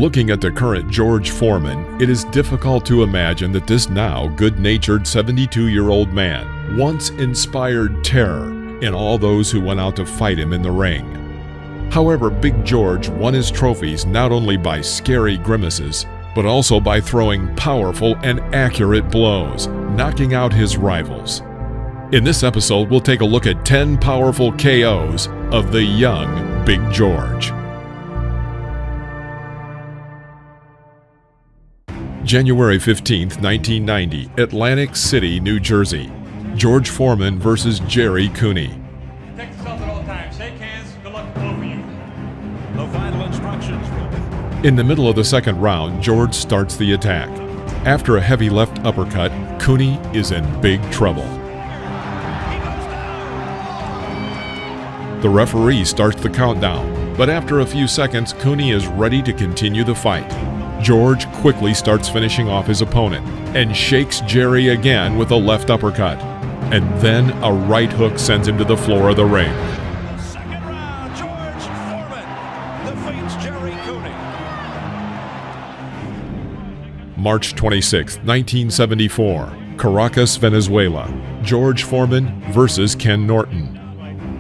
Looking at the current George Foreman, it is difficult to imagine that this now good-natured 72-year-old man once inspired terror in all those who went out to fight him in the ring. However, Big George won his trophies not only by scary grimaces, but also by throwing powerful and accurate blows, knocking out his rivals. In this episode, we'll take a look at 10 powerful KOs of the young Big George. January 15, 1990, Atlantic City, New Jersey. George Foreman versus Jerry Cooney. Protect yourself at all times. Shake hands. Good luck to both of you. No final instructions. In the middle of the second round, George starts the attack. After a heavy left uppercut, Cooney is in big trouble. The referee starts the countdown, but after a few seconds, Cooney is ready to continue the fight. George quickly starts finishing off his opponent and shakes Jerry again with a left uppercut. And then a right hook sends him to the floor of the ring. Second round, George Foreman defeats Jerry Cooney. March 26, 1974, Caracas, Venezuela. George Foreman versus Ken Norton.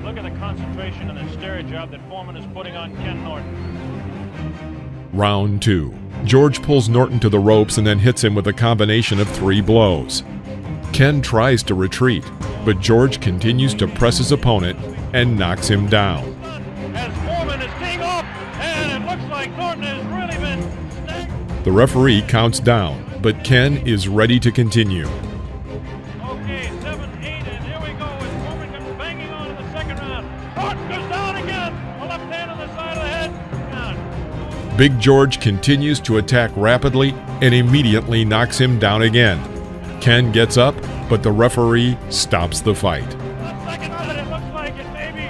Look at the concentration and the stare job that Foreman is putting on Ken Norton. Round 2. George pulls Norton to the ropes and then hits him with a combination of 3 blows. Ken tries to retreat, but George continues to press his opponent and knocks him down. As Foreman is teeing off, and it looks like Norton has really been stacked. The referee counts down, but Ken is ready to continue. Okay, 7, 8, and here we go. As Foreman comes banging on in the second round. Norton goes down again. A left hand on the side of the head. Down. Big George continues to attack rapidly and immediately knocks him down again. Ken gets up, but the referee stops the fight. The second round, it looks like it may be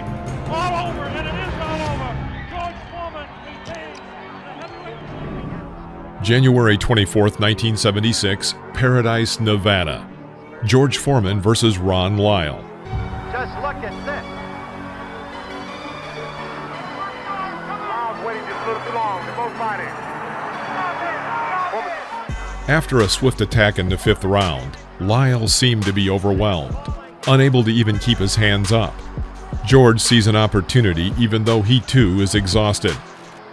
all over, and it is all over. George Foreman retains the heavyweight. January 24th, 1976, Paradise, Nevada. George Foreman versus Ron Lyle. Just look at this. Lyle's waiting just a little too long. They're both fighting. After a swift attack in the 5th round, Lyle seemed to be overwhelmed, unable to even keep his hands up. George sees an opportunity even though he too is exhausted.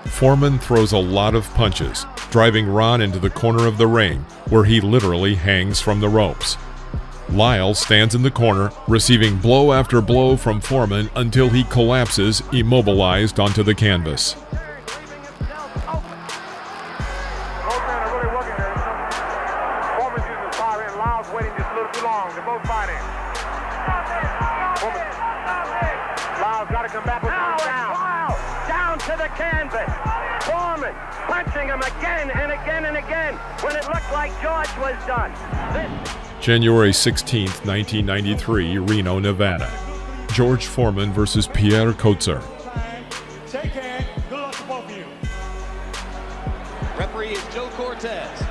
Foreman throws a lot of punches, driving Ron into the corner of the ring, where he literally hangs from the ropes. Lyle stands in the corner, receiving blow after blow from Foreman until he collapses, immobilized onto the canvas. Lyle's waiting just a little too long. They're both fighting. Lyle's got to come back with down. Down to the canvas. Foreman punching him again and again and again when it looked like George was done. January 16th, 1993, Reno, Nevada. George Foreman versus Pierre Kotzer. Shake hands. Good luck to both of you. Referee is Joe Cortez.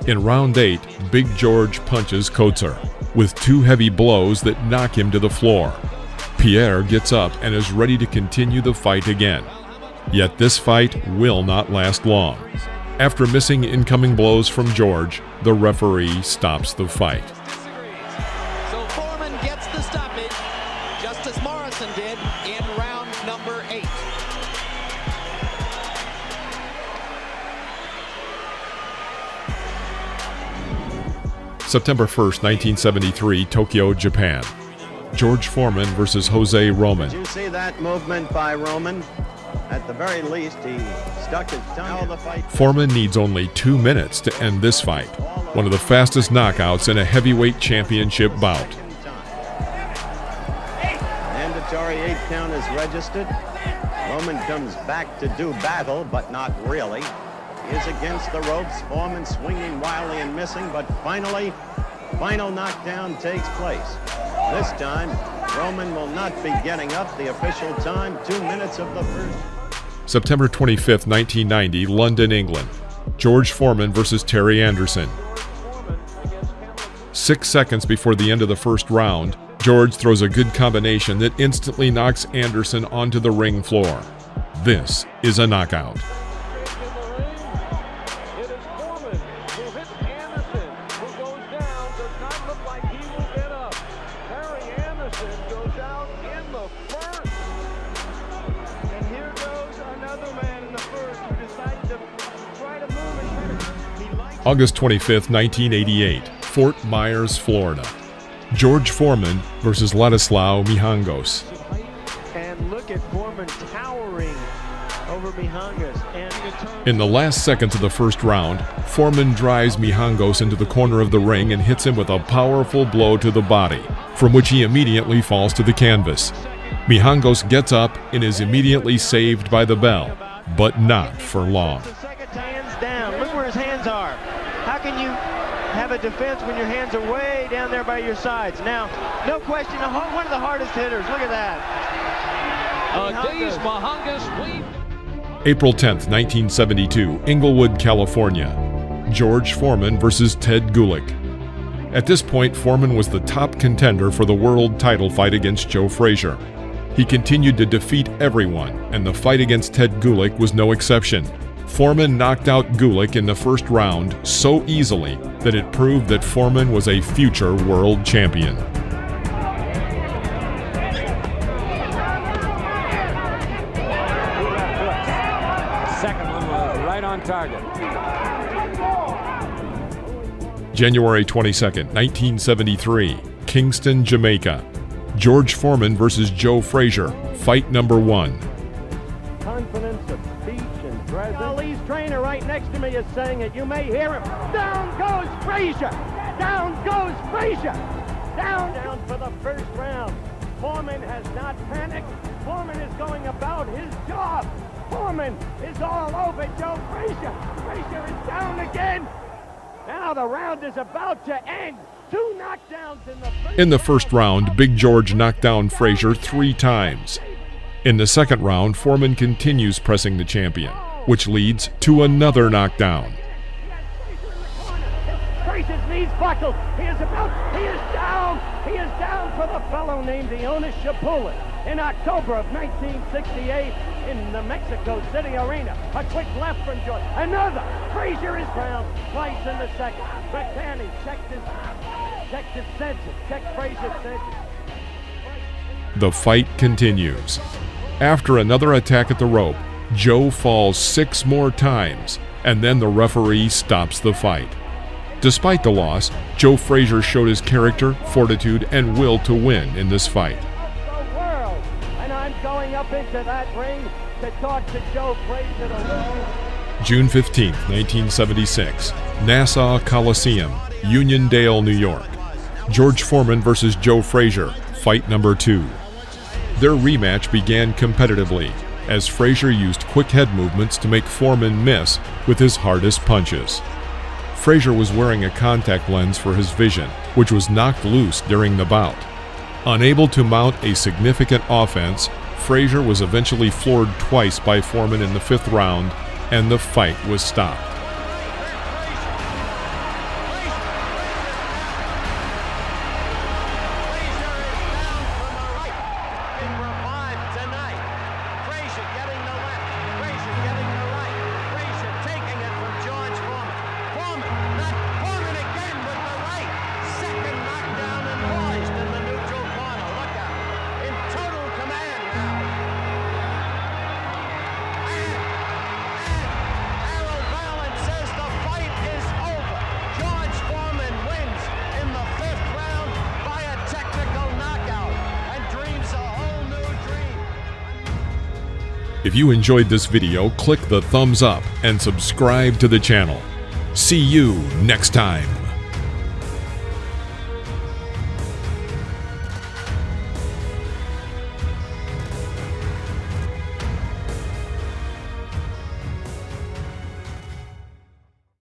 In round 8, Big George punches Kotzer with 2 heavy blows that knock him to the floor. Pierre gets up and is ready to continue the fight again. Yet this fight will not last long. After missing incoming blows from George, the referee stops the fight. So Foreman gets the stoppage, just as Morrison did in round number 8. September 1st, 1973, Tokyo, Japan. George Foreman versus Jose Roman. Did you see that movement by Roman? At the very least, he stuck his tongue in the fight. Foreman needs only 2 minutes to end this fight, one of the fastest knockouts in a heavyweight championship bout. Mandatory 8 count is registered. Roman comes back to do battle, but not really. He is against the ropes. Foreman swinging wildly and missing, but final knockdown takes place. This time, Roman will not be getting up. The official time, 2 minutes of the first. September 25th, 1990, London, England. George Foreman versus Terry Anderson. 6 seconds before the end of the first round, George throws a good combination that instantly knocks Anderson onto the ring floor. This is a knockout. goes out in the first. And here goes another man in the first who decided to try to move and better. August 25th, 1988, Fort Myers, Florida. George Foreman versus Ladislao Mijangos. And look at Foreman towering over Mijangos. In the last seconds of the first round, Foreman drives Mijangos into the corner of the ring and hits him with a powerful blow to the body, from which he immediately falls to the canvas. Mijangos gets up and is immediately saved by the bell, but not for long. Hands down. Look where his hands are. How can you have a defense when your hands are way down there by your sides? Now, no question, one of the hardest hitters. Look at that. Mijangos. April 10th, 1972, Inglewood, California. George Foreman versus Ted Gulick. At this point, Foreman was the top contender for the world title fight against Joe Frazier. He continued to defeat everyone, and the fight against Ted Gulick was no exception. Foreman knocked out Gulick in the first round so easily that it proved that Foreman was a future world champion. Second one was right on target. January 22nd, 1973, Kingston, Jamaica. George Foreman versus Joe Frazier, fight number 1. Confidence of speech and presence. Ali's trainer right next to me is saying it. You may hear him. Down goes Frazier. Down goes Frazier. Down for the first round. Foreman has not panicked. Foreman is going about his job. Foreman is all over Joe Frazier. Frazier is down again. Now the round is about to end. 2 knockdowns In the first round, Big George knocked down Frazier 3 times. In the second round, Foreman continues pressing the champion, which leads to another knockdown. Frazier's knees buckled. He is down. He is down for the fellow named Ionis Shapulin. In October of 1968 in the Mexico City Arena. A quick left from George. Another. Frazier is down twice in the second. McCanny checked his senses. Checked Frazier's senses. The fight continues. After another attack at the rope, Joe falls 6 more times, and then the referee stops the fight. Despite the loss, Joe Frazier showed his character, fortitude, and will to win in this fight. And I'm going up into that ring to talk to Joe Frazier to June 15th, 1976, Nassau Coliseum, Uniondale, New York. George Foreman versus Joe Frazier, fight number 2. Their rematch began competitively, as Frazier used quick head movements to make Foreman miss with his hardest punches. Frazier was wearing a contact lens for his vision, which was knocked loose during the bout. Unable to mount a significant offense, Frazier was eventually floored twice by Foreman in the 5th round, and the fight was stopped. If you enjoyed this video, click the thumbs up and subscribe to the channel. See you next time.